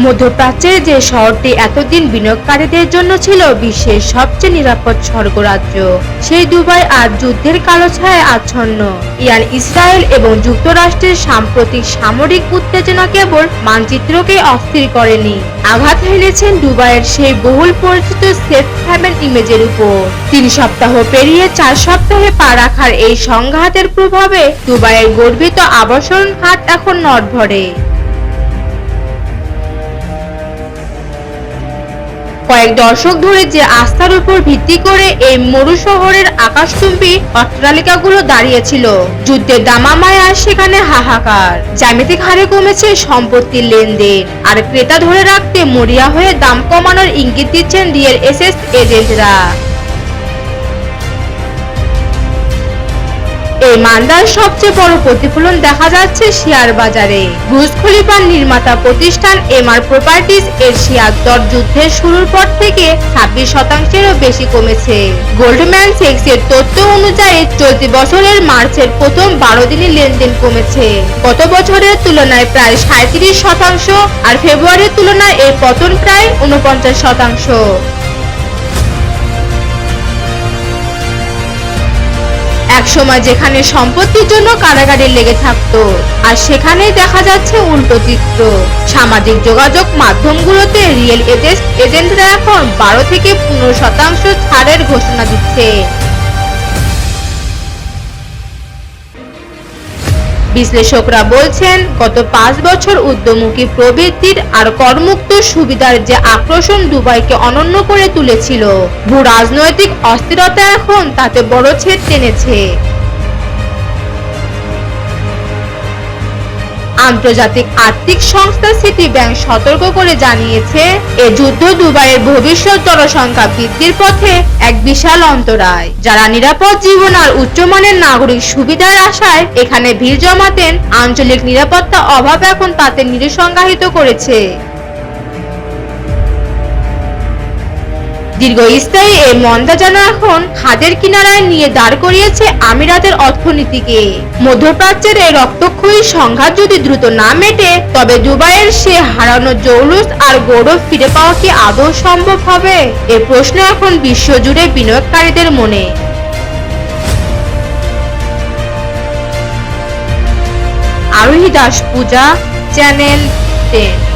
মধ্যপ্রাচ্যের যে শহরটি এতদিন বিনিয়োগকারীদের জন্য ছিল বিশ্বের সবচেয়ে নিরাপদ স্বর্গরাজ্য, সেই দুবাই আজ যুদ্ধের কালো ছায়ায় আচ্ছন্ন। ইরান, ইসরায়েল এবং যুক্তরাষ্ট্রের সাম্প্রতিক সামরিক উত্তেজনা কেবল মানচিত্রকে অস্থির করেনি, আঘাত হেনেছেন দুবাইয়ের সেই বহুল পরিচিত সেফ হ্যাভেন ইমেজের উপর। 3 সপ্তাহ পেরিয়ে 4 সপ্তাহে পা রাখার এই সংঘাতের প্রভাবে দুবাইয়ের গর্বিত আবাসন খাত এখন নড়বড়ে। কয়েক দশক ধরে যে আস্থার উপর ভিত্তি করে এই মরু শহরের আকাশচুম্বী অট্টালিকাগুলো দাঁড়িয়েছিল, যুদ্ধের দামামায় আর সেখানে হাহাকার। জ্যামিতিক হারে কমেছে সম্পত্তির লেনদেন, আর ক্রেতা ধরে রাখতে মরিয়া হয়ে দাম কমানোর ইঙ্গিত দিচ্ছেন রিয়েল এস্টেট এজেন্টরা। এই মান্দার সবচেয়ে বড় প্রতিফলন দেখা যাচ্ছে শেয়ার বাজারে। বুর্জ খলিফার নির্মাতা প্রতিষ্ঠান এমআর প্রপার্টিজ এর শেয়ার দর যুদ্ধের শুরুর পর থেকে 26%-এরও বেশি কমেছে। গোল্ডম্যান স্যাক্স এর তথ্য অনুযায়ী চলতি বছরের মার্চের প্রথম 12 দিনে লেনদেন কমেছে গত বছরের তুলনায় প্রায় 37%, আর ফেব্রুয়ারির তুলনায় এই পতন প্রায় 49%। একসময় যেখানে সম্পত্তির জন্য কারাগারে লেগে থাকতো, আর সেখানেই দেখা যাচ্ছে উল্টো চিত্র। সামাজিক যোগাযোগ মাধ্যমগুলোতে রিয়েল এস্টেট এজেন্টরা এখন 12 থেকে 15% ছাড়ের ঘোষণা দিচ্ছে। বিশ্লেষকরা বলছেন, গত 5 বছর উদ্যমুখী প্রবৃদ্ধির আর করমুক্ত সুবিধার যে আকর্ষণ দুবাইকে অনন্য করে তুলেছিল, ভূ রাজনৈতিক অস্থিরতা এখন তাতে বড় ছেদ টেনেছে। আন্তর্জাতিক আর্থিক সংস্থা সিটি ব্যাংক সতর্ক করে জানিয়েছে, এ যুদ্ধ দুবাইয়ের ভবিষ্যৎ জনসংখ্যা বৃদ্ধির পথে এক বিশাল অন্তরায়। যারা নিরাপদ জীবন আর উচ্চমানের নাগরিক সুবিধার আশায় এখানে ভিড় জমাতেন, আঞ্চলিক নিরাপত্তা অভাব এখন তাতে নিরসংজ্ঞায়িত করেছে। দীর্ঘস্থায়ী এই মন্দা যেন এখন খাদের কিনারায় নিয়ে দাঁড় করিয়েছে আমিরাতের অর্থনীতিকে। মধ্যপ্রাচ্যের এই রক্তক্ষয়ী সংঘাত যদি দ্রুত না মেটে, তবে দুবাইয়ের সে হারানো জৌলুস আর গৌরব ফিরে পাওয়া কি আদৌ সম্ভব হবে? এই প্রশ্ন এখন বিশ্বজুড়ে বিনিয়োগকারীদের মনে। আরোহী দাস, পূজা, চ্যানেল 10।